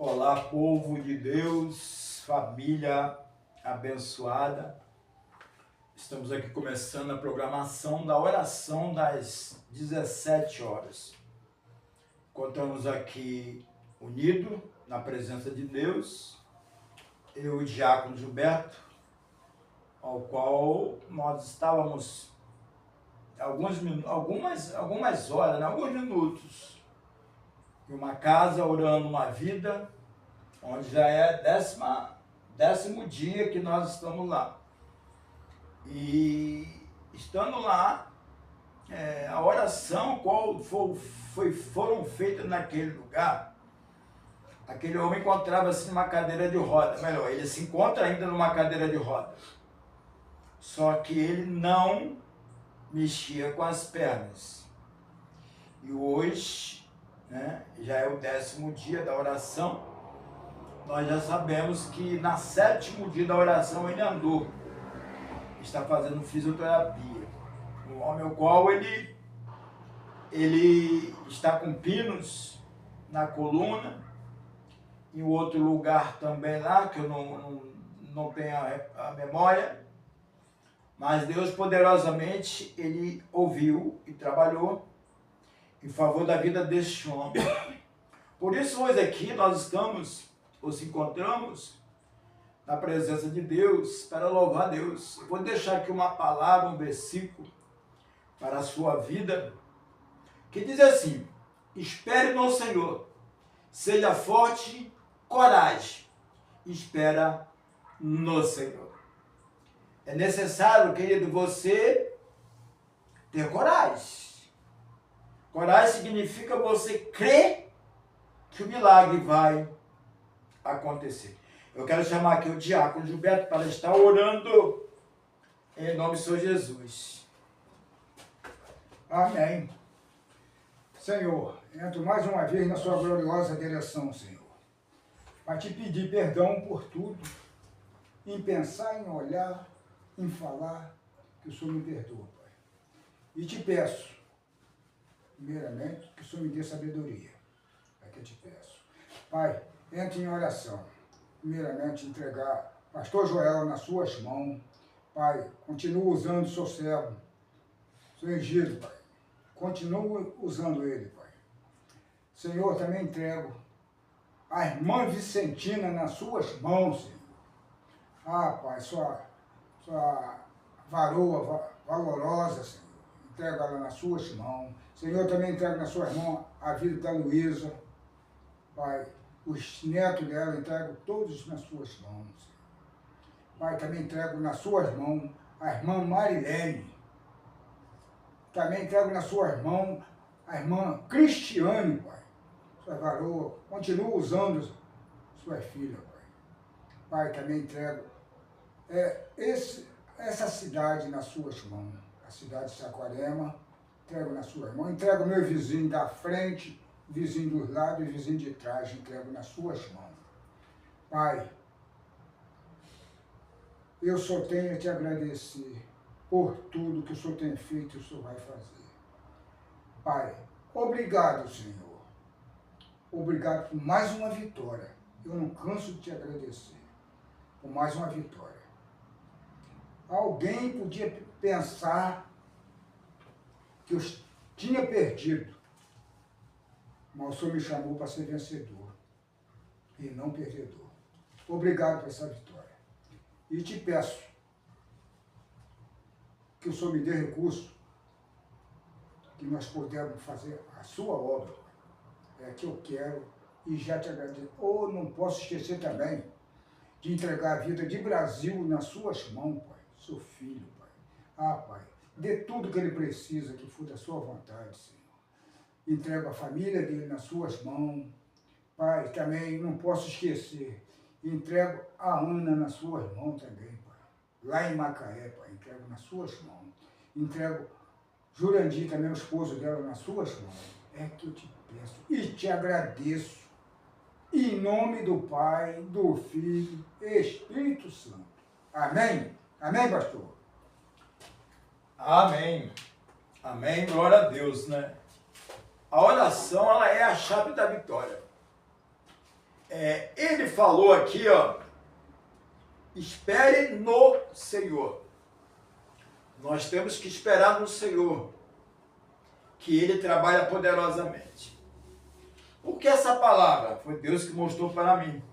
Olá, povo de Deus, família abençoada. Estamos aqui começando a programação da oração das 17 horas. Contamos aqui unido na presença de Deus, eu e o diácono Gilberto, ao qual nós estávamos algumas horas, alguns minutos, em uma casa orando uma vida, onde já é décimo dia que nós estamos lá. E estando lá, a oração foram feitas naquele lugar, aquele homem encontrava-se numa cadeira de roda, melhor, ele se encontra ainda numa cadeira de roda, só que ele não mexia com as pernas. E hoje, já é o 10º dia da oração, nós já sabemos que na 7º dia da oração ele andou, está fazendo fisioterapia. O homem ao qual ele está com pinos na coluna, em outro lugar também lá, que eu não tenho a memória, mas Deus poderosamente, ele ouviu e trabalhou em favor da vida deste homem. Por isso hoje aqui nós nos encontramos na presença de Deus para louvar a Deus. Eu vou deixar aqui uma palavra, um versículo para a sua vida, que diz assim: espere no Senhor, seja forte, coragem, espera no Senhor. É necessário, querido, você ter coragem. Coragem significa você crer que o milagre vai acontecer. Eu quero chamar aqui o diácono Gilberto para estar orando em nome do Senhor Jesus. Amém. Senhor, entro mais uma vez na sua gloriosa direção, Senhor, para te pedir perdão por tudo, em pensar, em olhar, em falar, que o Senhor me perdoa, Pai. E te peço, primeiramente, que o Senhor me dê sabedoria. É que eu te peço. Pai, entre em oração. Primeiramente, entregar pastor Joel nas suas mãos. Pai, continua usando o seu servo, seu ungido, Pai. Continua usando ele, Pai. Senhor, também entrego a irmã Vicentina nas suas mãos, Senhor. Ah, Pai, sua varoa valorosa, Senhor. Entrego ela nas suas mãos. Senhor, também entrego nas suas mãos a vida da Luísa. Pai, os netos dela, entrego todos nas suas mãos. Senhor. Pai, também entrego nas suas mãos a irmã Marilene. Também entrego nas suas mãos a irmã Cristiane, Pai. Sua varoa, continua usando sua filha, Pai. Pai, também entrego essa cidade nas suas mãos. A cidade de Saquarema, entrego nas suas mãos. Entrego meu vizinho da frente, vizinho dos lados e vizinho de trás, entrego nas suas mãos. Pai, eu só tenho a te agradecer por tudo que o Senhor tem feito e o Senhor vai fazer. Pai, obrigado, Senhor. Obrigado por mais uma vitória. Eu não canso de te agradecer por mais uma vitória. Alguém podia pensar que eu tinha perdido, mas o Senhor me chamou para ser vencedor e não perdedor. Obrigado por essa vitória. E te peço que o Senhor me dê recurso, que nós pudermos fazer a sua obra. É que eu quero e já te agradeço. Não posso esquecer também de entregar a vida de Brasil nas suas mãos, Pai. Seu filho, Pai. Ah, Pai, dê tudo que ele precisa, que for da sua vontade, Senhor. Entrego a família dele nas suas mãos. Pai, também não posso esquecer. Entrego a Ana nas suas mãos também, Pai. Lá em Macaé, Pai, entrego nas suas mãos. Entrego Jurandir, também o esposo dela, nas suas mãos. É que eu te peço e te agradeço. Em nome do Pai, do Filho e Espírito Santo. Amém? Amém, pastor? Amém. Amém, glória a Deus, A oração, ela é a chave da vitória. ele falou aqui, ó, espere no Senhor. Nós temos que esperar no Senhor, que Ele trabalha poderosamente. Por que essa palavra? Foi Deus que mostrou para mim.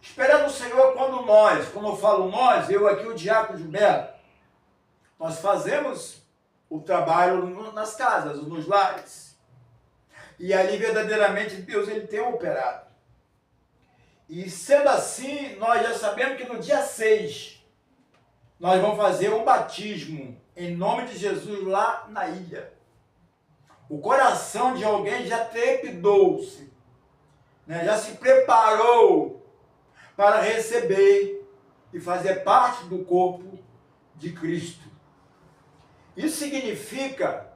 Esperar no Senhor quando eu falo nós, eu aqui, o diácono Gilberto, nós fazemos o trabalho nas casas, nos lares. E ali verdadeiramente Deus ele tem operado. E sendo assim, nós já sabemos que no dia 6, nós vamos fazer um batismo em nome de Jesus lá na ilha. O coração de alguém já trepidou-se, né? Já se preparou para receber e fazer parte do corpo de Cristo. Isso significa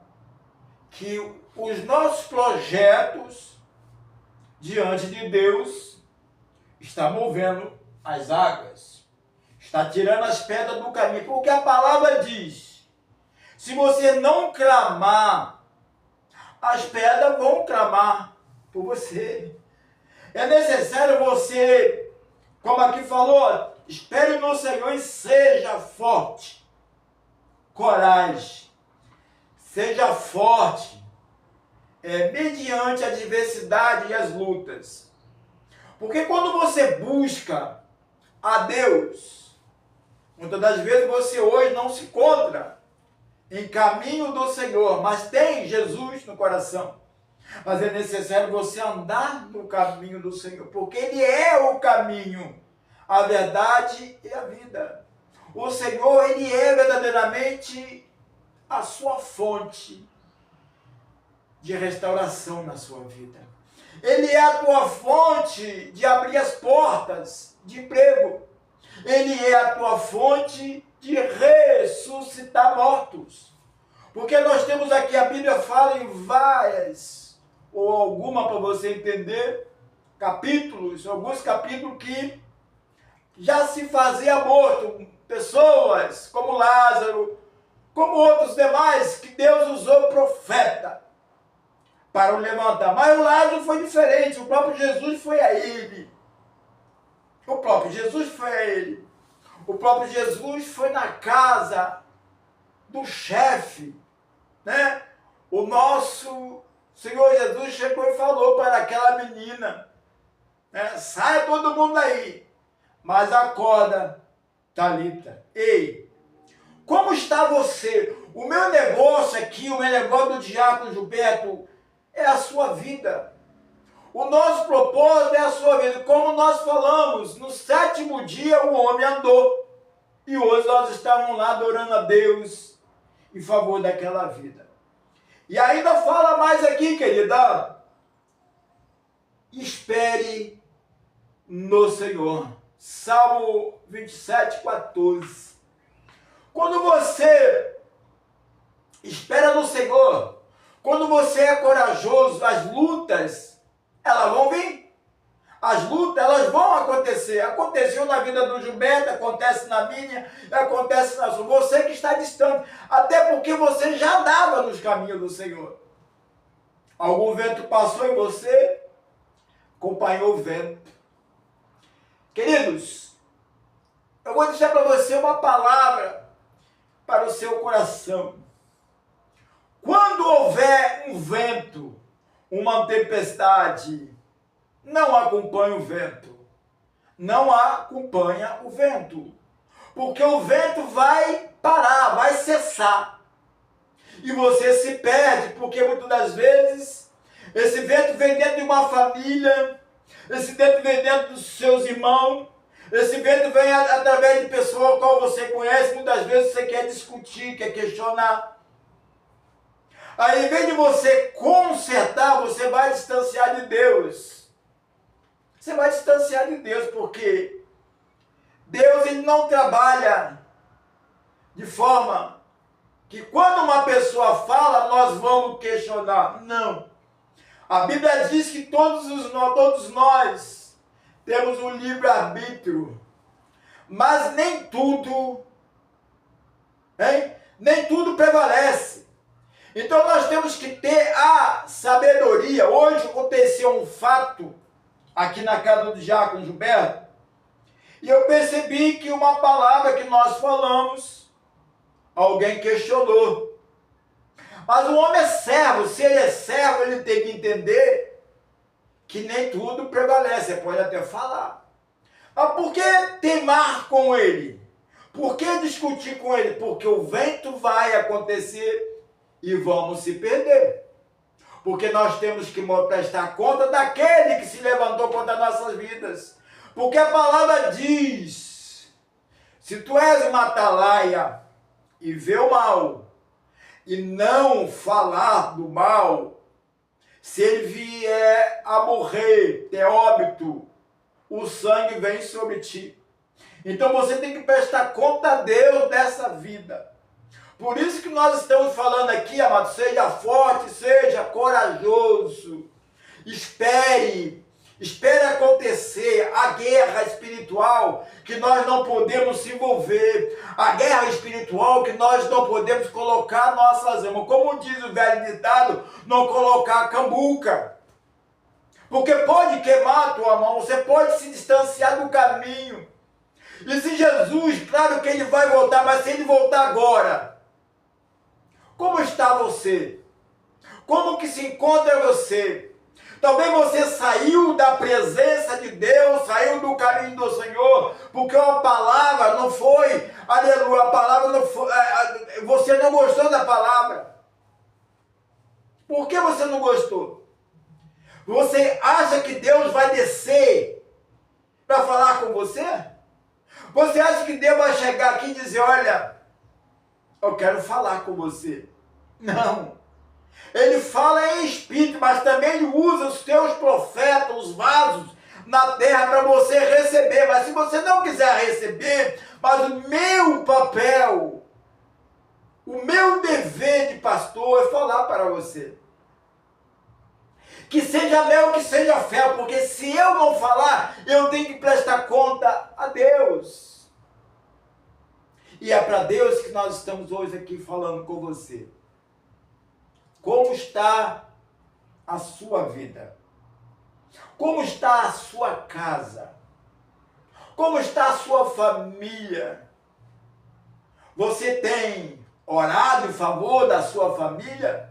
que os nossos projetos diante de Deus está movendo as águas, está tirando as pedras do caminho, porque a palavra diz, se você não clamar, as pedras vão clamar por você. É necessário você, como aqui falou, espere no Senhor e seja forte. Coragem. Seja forte. Mediante a adversidade e as lutas. Porque quando você busca a Deus, muitas das vezes você hoje não se encontra em caminho do Senhor, mas tem Jesus no coração. Mas é necessário você andar no caminho do Senhor, porque Ele é o caminho, a verdade e a vida. O Senhor, Ele é verdadeiramente a sua fonte de restauração na sua vida. Ele é a tua fonte de abrir as portas de emprego. Ele é a tua fonte de ressuscitar mortos. Porque nós temos aqui, a Bíblia fala em várias, ou alguma para você entender, capítulos, alguns capítulos que já se fazia morto, pessoas como Lázaro, como outros demais, que Deus usou profeta para o levantar. Mas o Lázaro foi diferente, o próprio Jesus foi a ele. O próprio Jesus foi a ele. O próprio Jesus foi na casa do chefe, né? O nosso Senhor Jesus chegou e falou para aquela menina, né? Saia todo mundo daí, mas acorda, Talita. Ei, como está você? O meu negócio aqui, o meu negócio do diácono Gilberto, é a sua vida. O nosso propósito é a sua vida. Como nós falamos, no 7º dia o homem andou. E hoje nós estamos lá adorando a Deus em favor daquela vida. E ainda fala mais aqui, querida. Espere no Senhor. Salmo 27, 14. Quando você espera no Senhor, quando você é corajoso, as lutas, elas vão vir. As lutas, elas vão acontecer. Aconteceu na vida do Gilberto, acontece na minha, acontece na sua. Você que está distante, até porque você já andava nos caminhos do Senhor. Algum vento passou em você, acompanhou o vento. Queridos, eu vou deixar para você uma palavra para o seu coração. Quando houver um vento, uma tempestade, não acompanha o vento. Não acompanha o vento. Porque o vento vai parar, vai cessar. E você se perde, porque muitas das vezes esse vento vem dentro de uma família, esse vento vem dentro dos seus irmãos, esse vento vem através de pessoas qual você conhece, muitas vezes você quer discutir, quer questionar. Aí, em vez de você consertar, você vai distanciar de Deus. Você vai distanciar de Deus, porque Deus ele não trabalha de forma que quando uma pessoa fala, nós vamos questionar. Não. A Bíblia diz que todos nós temos um livre-arbítrio, mas nem tudo prevalece. Então nós temos que ter a sabedoria. Hoje aconteceu um fato aqui na casa do Diácono Gilberto, e eu percebi que uma palavra que nós falamos, alguém questionou. Mas o homem é servo, se ele é servo, ele tem que entender que nem tudo prevalece, você pode até falar. Mas por que teimar com ele? Por que discutir com ele? Porque o vento vai acontecer e vamos se perder. Porque nós temos que prestar conta daquele que se levantou contra nossas vidas. Porque a palavra diz, se tu és uma atalaia e vê o mal, e não falar do mal, se ele vier a morrer, ter óbito, o sangue vem sobre ti. Então você tem que prestar conta a Deus dessa vida. Por isso que nós estamos falando aqui, amado, seja forte, seja corajoso. Espere acontecer a guerra espiritual que nós não podemos se envolver. A guerra espiritual que nós não podemos colocar nossas mãos. Como diz o velho ditado, não colocar cambuca. Porque pode queimar a tua mão, você pode se distanciar do caminho. E se Jesus, claro que ele vai voltar, mas se ele voltar agora, como está você? Como que se encontra você? Talvez você saiu da presença de Deus, saiu do caminho do Senhor, porque a palavra não foi, aleluia, a palavra não foi, você não gostou da palavra. Por que você não gostou? Você acha que Deus vai descer para falar com você? Você acha que Deus vai chegar aqui e dizer, olha, eu quero falar com você? Não. Ele fala em espírito, mas também ele usa os teus profetas, os vasos na terra para você receber. Mas se você não quiser receber, mas o meu papel, o meu dever de pastor é falar para você. Que seja meu, que seja fé, porque se eu não falar, eu tenho que prestar conta a Deus. E é para Deus que nós estamos hoje aqui falando com você. Como está a sua vida? Como está a sua casa? Como está a sua família? Você tem orado em favor da sua família?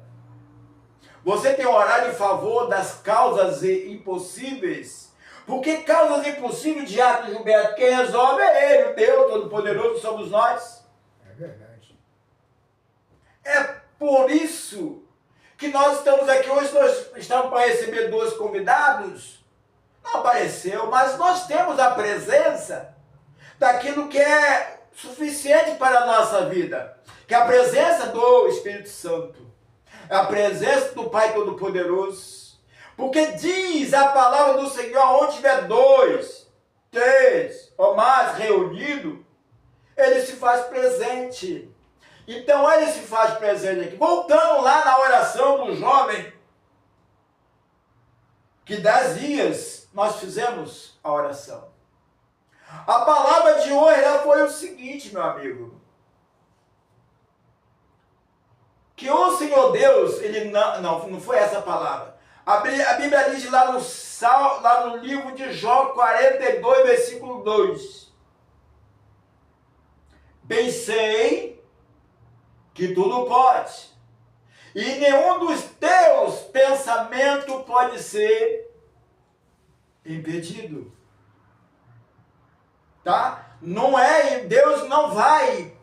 Você tem orado em favor das causas impossíveis? Porque causas impossíveis, Diácono Gilberto, quem resolve é Ele, o Deus Todo-Poderoso, somos nós. É verdade. É por isso que nós estamos aqui hoje, nós estamos para receber 2 convidados. Não apareceu, mas nós temos a presença daquilo que é suficiente para a nossa vida, que é a presença do Espírito Santo, é a presença do Pai Todo-Poderoso, porque diz a palavra do Senhor, onde tiver 2, 3 ou mais reunidos, Ele se faz presente. Então ele se faz presente aqui. Voltando lá na oração do jovem, que 10 dias nós fizemos a oração. A palavra de hoje foi o seguinte, meu amigo. Que o Senhor Deus, ele não foi essa palavra. A Bíblia diz lá no livro de Jó 42, versículo 2. Bem sei que tudo pode, e nenhum dos teus pensamentos pode ser impedido. Tá? Não é, Deus não vai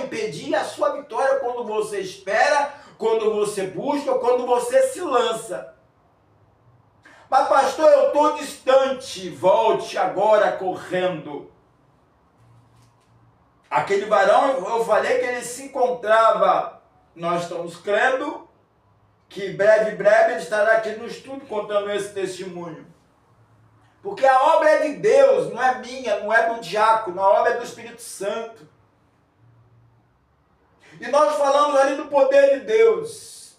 impedir a sua vitória quando você espera, quando você busca, quando você se lança. Mas pastor, eu estou distante, volte agora correndo. Aquele varão, eu falei que ele se encontrava, nós estamos crendo que breve ele estará aqui no estúdio contando esse testemunho. Porque a obra é de Deus, não é minha, não é do diácono, a obra é do Espírito Santo. E nós falamos ali do poder de Deus.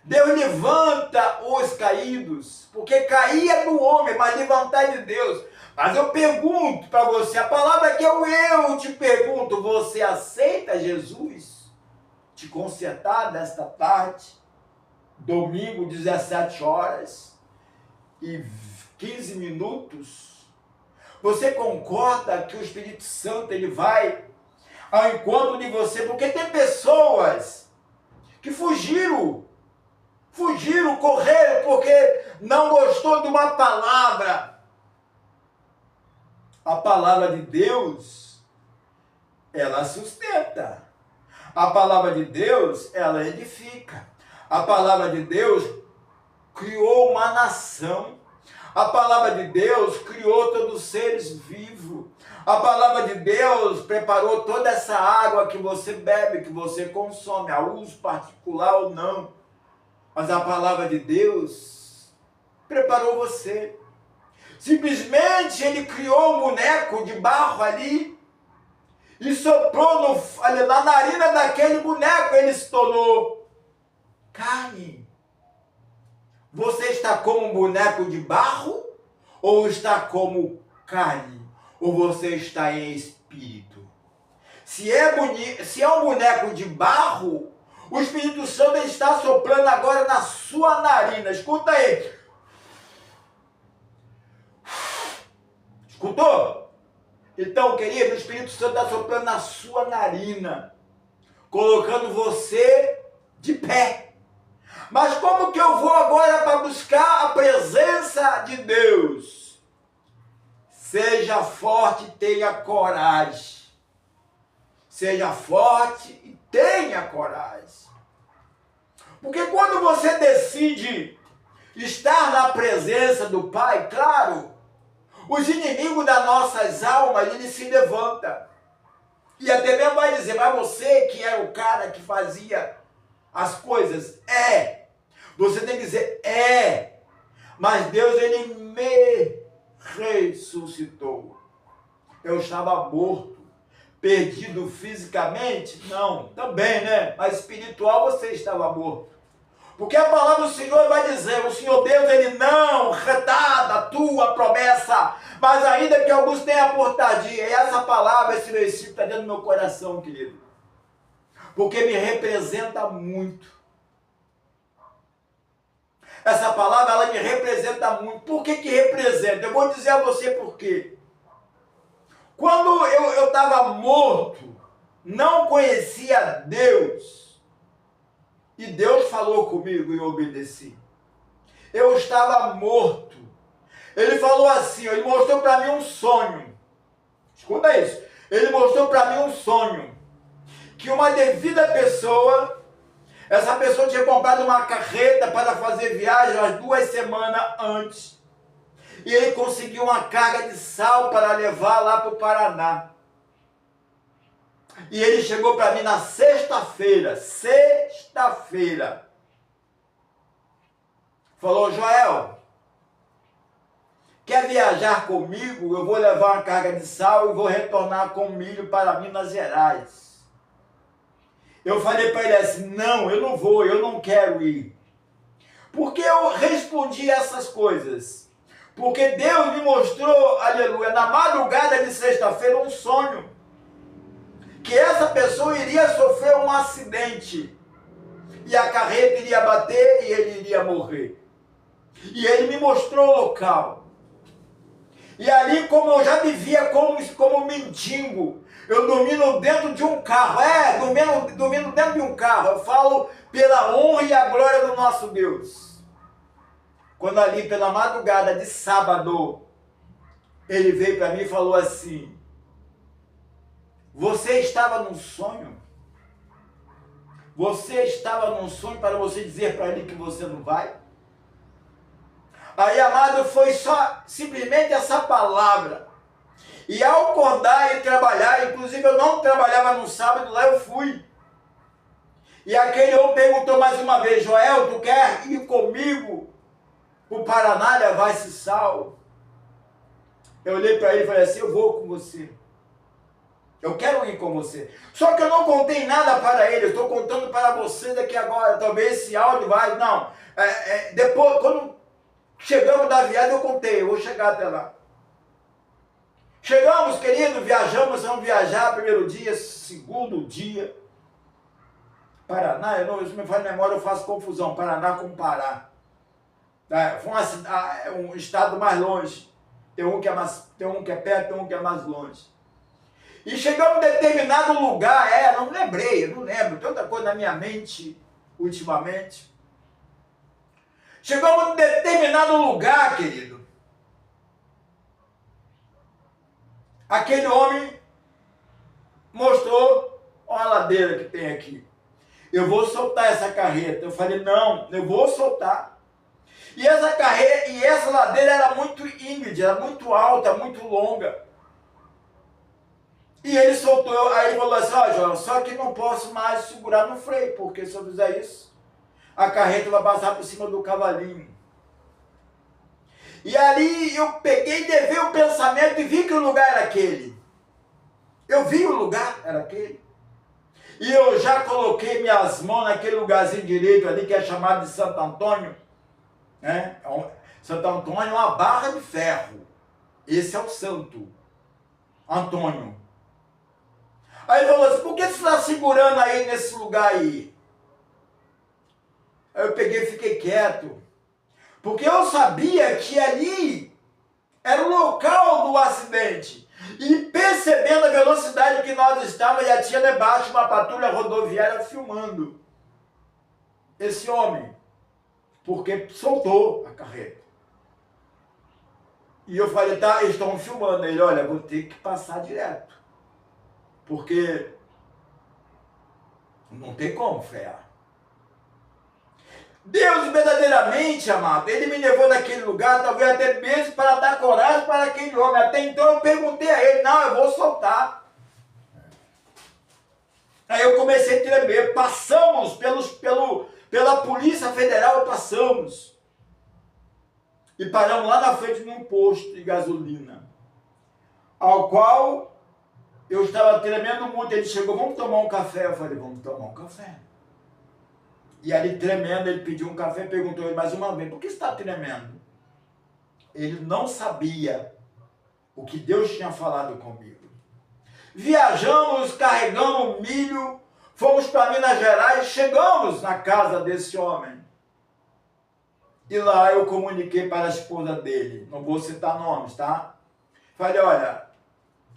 Deus levanta os caídos, porque cair é do homem, mas levantar é de Deus. Mas eu pergunto para você, a palavra que eu te pergunto, você aceita Jesus te consertar desta parte? domingo, 17 horas e 15 minutos. Você concorda que o Espírito Santo ele vai ao encontro de você? Porque tem pessoas que fugiram, correram, porque não gostou de uma palavra. A palavra de Deus, ela sustenta. A palavra de Deus, ela edifica. A palavra de Deus criou uma nação. A palavra de Deus criou todos os seres vivos. A palavra de Deus preparou toda essa água que você bebe, que você consome, a uso particular ou não. Mas a palavra de Deus preparou você. Simplesmente ele criou um boneco de barro ali e soprou na narina daquele boneco, ele se tornou carne. Você está como um boneco de barro ou está como carne? Ou você está em espírito? Se é um boneco de barro, o Espírito Santo está soprando agora na sua narina. Escuta aí. Escutou? Então, querido, o Espírito Santo está soprando na sua narina, colocando você de pé. Mas como que eu vou agora para buscar a presença de Deus? Seja forte e tenha coragem. Seja forte e tenha coragem. Porque quando você decide estar na presença do Pai, claro, os inimigos das nossas almas, eles se levantam. E até mesmo vai dizer, mas você que era o cara que fazia as coisas, você tem que dizer, mas Deus, ele me ressuscitou. Eu estava morto, perdido fisicamente? Não, também, né? Mas espiritual você estava morto. Porque a palavra do Senhor vai dizer, o Senhor Deus, ele não retarda a tua promessa, mas ainda que alguns tenham por tardia. E essa palavra, esse versículo está dentro do meu coração, querido. Porque me representa muito. Essa palavra, ela me representa muito. Por que que representa? Eu vou dizer a você por quê. Quando eu estava morto, não conhecia Deus, e Deus falou comigo e eu obedeci. Eu estava morto. Ele falou assim, ele mostrou para mim um sonho. Escuta isso. Ele mostrou para mim um sonho. Que uma devida pessoa, essa pessoa tinha comprado uma carreta para fazer viagem umas 2 semanas antes. E ele conseguiu uma carga de sal para levar lá para o Paraná. E ele chegou para mim na sexta-feira. Falou, Joel, quer viajar comigo? Eu vou levar uma carga de sal e vou retornar com milho para Minas Gerais. Eu falei para ele assim, não, eu não vou, eu não quero ir. Porque eu respondi essas coisas. Porque Deus me mostrou, aleluia, na madrugada de sexta-feira um sonho. Que essa pessoa iria sofrer um acidente. E a carreta iria bater e ele iria morrer. E ele me mostrou o local. E ali, como eu já me via como mendigo, eu dormindo dentro de um carro. Dormindo dentro de um carro. Eu falo pela honra e a glória do nosso Deus. Quando ali, pela madrugada de sábado, ele veio para mim e falou assim, você estava num sonho? Você estava num sonho para você dizer para ele que você não vai? Aí, amado, foi só simplesmente essa palavra. E ao acordar e trabalhar, inclusive eu não trabalhava no sábado, lá eu fui. E aquele homem perguntou mais uma vez, Joel, tu quer ir comigo para o Paraná levar esse sal? Eu olhei para ele e falei assim, eu vou com você. Eu quero ir com você. Só que eu não contei nada para ele, eu estou contando para você daqui agora. Talvez esse áudio vai, não. Depois, quando chegamos da viagem, eu contei, eu vou chegar até lá. Chegamos, querido, viajamos, vamos viajar, primeiro dia, segundo dia. Paraná, se me faz memória, eu faço confusão. Paraná com Pará. Foi um estado mais longe. Tem um que é perto, tem um que é mais longe. E chegamos em determinado lugar, não lembro, tanta coisa na minha mente ultimamente. Chegamos em determinado lugar, querido. Aquele homem mostrou a ladeira que tem aqui. Eu vou soltar essa carreta. Eu falei, não, eu vou soltar. E essa ladeira era muito íngreme, era muito alta, muito longa. E ele soltou, aí ele falou assim, João, só que não posso mais segurar no freio, porque se eu fizer isso, a carreta vai passar por cima do cavalinho. E ali eu peguei, levei o pensamento e vi que o lugar era aquele. Eu vi o lugar, era aquele. E eu já coloquei minhas mãos naquele lugarzinho direito ali, que é chamado de Santo Antônio. Né? Santo Antônio é uma barra de ferro. Esse é o santo Antônio. Aí ele falou assim, por que você está segurando aí nesse lugar aí? Aí eu peguei e fiquei quieto. Porque eu sabia que ali era o local do acidente. E percebendo a velocidade que nós estávamos, já tinha debaixo uma patrulha rodoviária filmando esse homem. Porque soltou a carreta. E eu falei, tá, eles estão filmando. Ele, olha, vou ter que passar direto. Porque não tem como frear. Deus verdadeiramente, amado, ele me levou naquele lugar, talvez até mesmo para dar coragem para aquele homem. Até então eu perguntei a ele, não, eu vou soltar. Aí eu comecei a tremer, passamos pela Polícia Federal, passamos. E paramos lá na frente de um posto de gasolina, ao qual eu estava tremendo muito. Ele chegou, vamos tomar um café? Eu falei, vamos tomar um café. E ali tremendo, ele pediu um café e perguntou ele mais uma vez, por que você está tremendo? Ele não sabia o que Deus tinha falado comigo. Viajamos, carregamos milho, fomos para Minas Gerais, chegamos na casa desse homem. E lá eu comuniquei para a esposa dele, não vou citar nomes, tá? Falei, olha,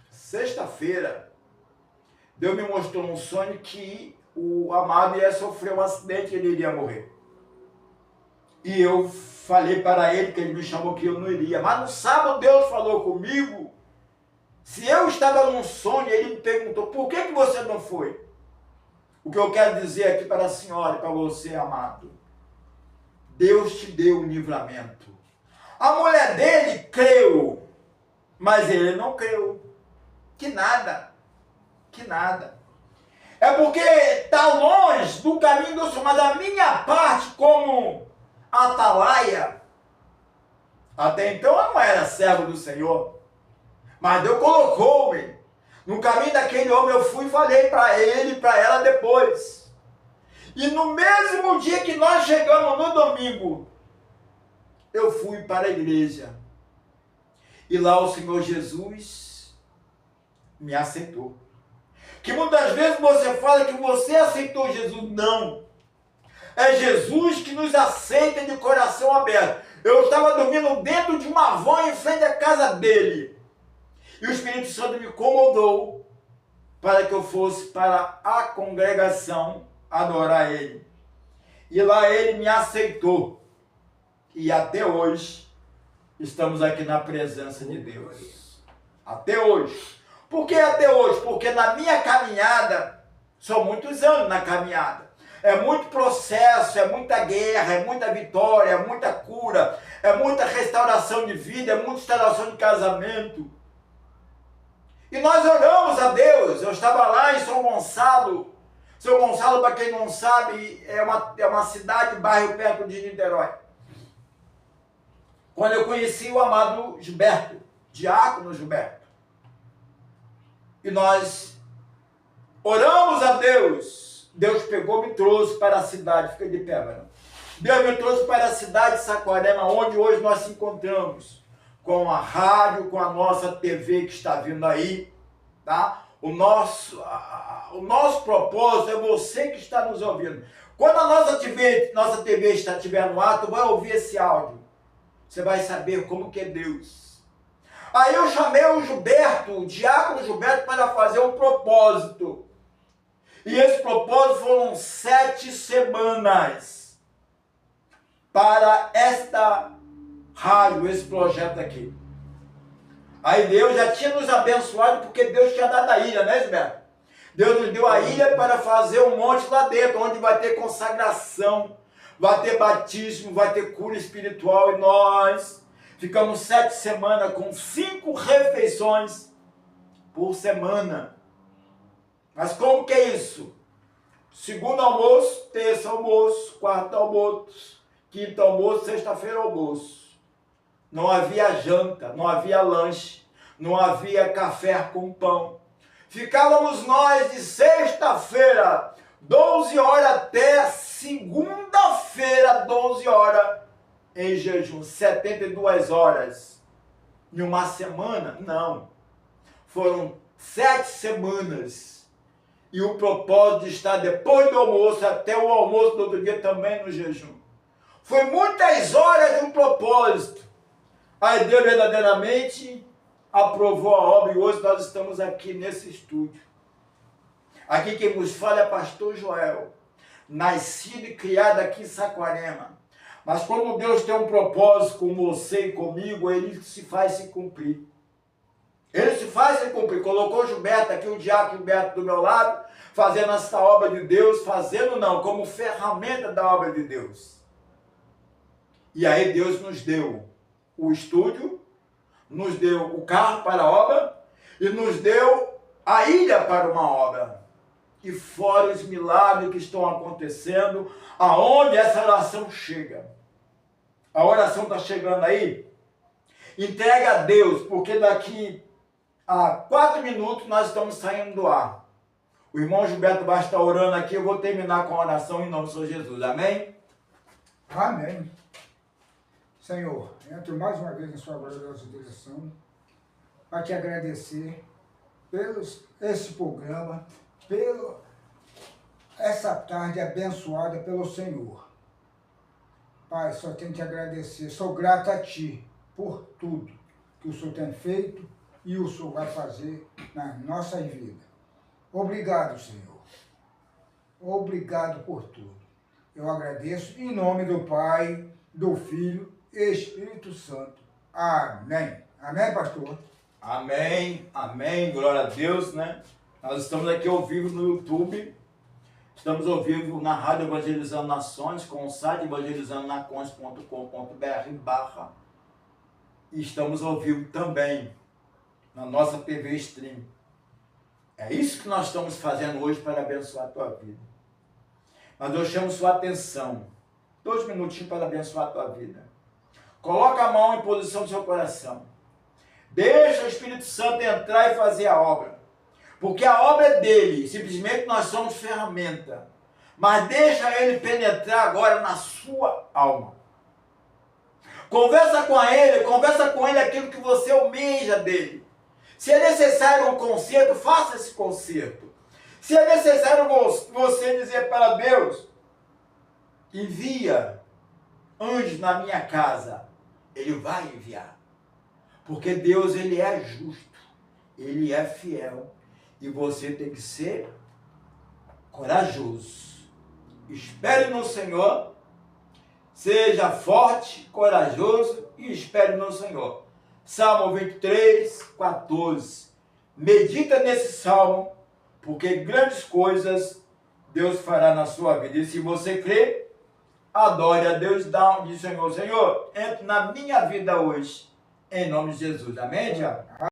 sexta-feira, Deus me mostrou um sonho que o amado ia sofrer um acidente e ele iria morrer. E eu falei para ele, que ele me chamou que eu não iria. Mas no sábado Deus falou comigo. Se eu estava num sonho, ele me perguntou, por que você não foi? O que eu quero dizer aqui para a senhora e para você, amado. Deus te deu um livramento. A mulher dele creu, mas ele não creu. Que nada. É porque está longe do caminho do Senhor, mas a minha parte como atalaia, até então eu não era servo do Senhor, mas Deus colocou-me no caminho daquele homem. Eu fui e falei para ele e para ela depois. E no mesmo dia que nós chegamos no domingo, eu fui para a igreja. E lá o Senhor Jesus me aceitou. Que muitas vezes você fala que você aceitou Jesus. Não. É Jesus que nos aceita de coração aberto. Eu estava dormindo dentro de uma van em frente à casa dele. E o Espírito Santo me incomodou para que eu fosse para a congregação adorar ele. E lá ele me aceitou. E até hoje estamos aqui na presença de Deus. Até hoje. Por que até hoje? Porque na minha caminhada, são muitos anos na caminhada, é muito processo, é muita guerra, é muita vitória, é muita cura, é muita restauração de vida, é muita restauração de casamento. E nós oramos a Deus. Eu estava lá em São Gonçalo. São Gonçalo, para quem não sabe, é uma cidade, bairro perto de Niterói. Quando eu conheci o amado Gilberto, diácono Gilberto. E nós oramos a Deus. Deus pegou e me trouxe para a cidade. Fica de pé, mano. Deus me trouxe para a cidade de Saquarema, onde hoje nós nos encontramos. Com a rádio, com a nossa TV que está vindo aí. Tá? o nosso propósito é você que está nos ouvindo. Quando a nossa TV estiver no ar, tu vai ouvir esse áudio. Você vai saber como que é Deus. Aí eu chamei o Gilberto, o diácono Gilberto, para fazer um propósito. E esse propósito foram 7 semanas para esta rádio, esse projeto aqui. Aí Deus já tinha nos abençoado porque Deus tinha dado a ilha, né, Gilberto? Deus nos deu a ilha para fazer um monte lá dentro, onde vai ter consagração, vai ter batismo, vai ter cura espiritual. E nós ficamos 7 semanas com 5 refeições por semana. Mas como que é isso? Segundo almoço, terça almoço, quarto almoço, quinto almoço, sexta-feira almoço. Não havia janta, não havia lanche, não havia café com pão. Ficávamos nós de sexta-feira, 12 horas até segunda-feira, 12 horas, em jejum, 72 horas. Em uma semana? Não. Foram 7 semanas. E o propósito de estar depois do almoço, até o almoço do outro dia também no jejum. Foi muitas horas de um propósito. Aí Deus verdadeiramente aprovou a obra e hoje nós estamos aqui nesse estúdio. Aqui quem nos fala é pastor Joel, nascido e criado aqui em Saquarema. Mas como Deus tem um propósito com você e comigo, ele se faz se cumprir. Ele se faz se cumprir. Colocou o Gilberto aqui, o diácono Gilberto do meu lado, fazendo essa obra de Deus, fazendo não, como ferramenta da obra de Deus. E aí Deus nos deu o estúdio, nos deu o carro para a obra e nos deu a ilha para uma obra. E fora os milagres que estão acontecendo, aonde essa oração chega. A oração está chegando aí? Entrega a Deus, porque daqui a 4 minutos nós estamos saindo do ar. O irmão Gilberto vai estar orando aqui, eu vou terminar com a oração em nome do Senhor Jesus. Amém? Amém. Senhor, entro mais uma vez em sua gloriosa direção para te agradecer pelo esse programa, pela essa tarde abençoada pelo Senhor. Pai, só tenho que te agradecer. Sou grato a Ti por tudo que o Senhor tem feito e o Senhor vai fazer nas nossas vidas. Obrigado, Senhor. Obrigado por tudo. Eu agradeço em nome do Pai, do Filho e Espírito Santo. Amém. Amém, pastor? Amém, amém, glória a Deus, né? Nós estamos aqui ao vivo no YouTube, estamos ao vivo na Rádio Evangelizando Nações, com o site evangelizandonações.com.br/ e estamos ao vivo também na nossa TV Stream. É isso que nós estamos fazendo hoje para abençoar a tua vida. Mas eu chamo sua atenção, 2 minutinhos para abençoar a tua vida. Coloca a mão em posição do seu coração. Deixa o Espírito Santo entrar e fazer a obra. Porque a obra é dele, simplesmente nós somos ferramenta. Mas deixa ele penetrar agora na sua alma. Conversa com ele aquilo que você almeja dele. Se é necessário um conserto, faça esse conserto. Se é necessário você dizer para Deus, envia anjos na minha casa, ele vai enviar. Porque Deus, ele é justo, ele é fiel. E você tem que ser corajoso. Espere no Senhor, seja forte, corajoso e espere no Senhor. Salmo 23, 14. Medita nesse salmo, porque grandes coisas Deus fará na sua vida. E se você crê, adore a Deus, diz Senhor, Senhor, entre na minha vida hoje, em nome de Jesus. Amém, Tiago?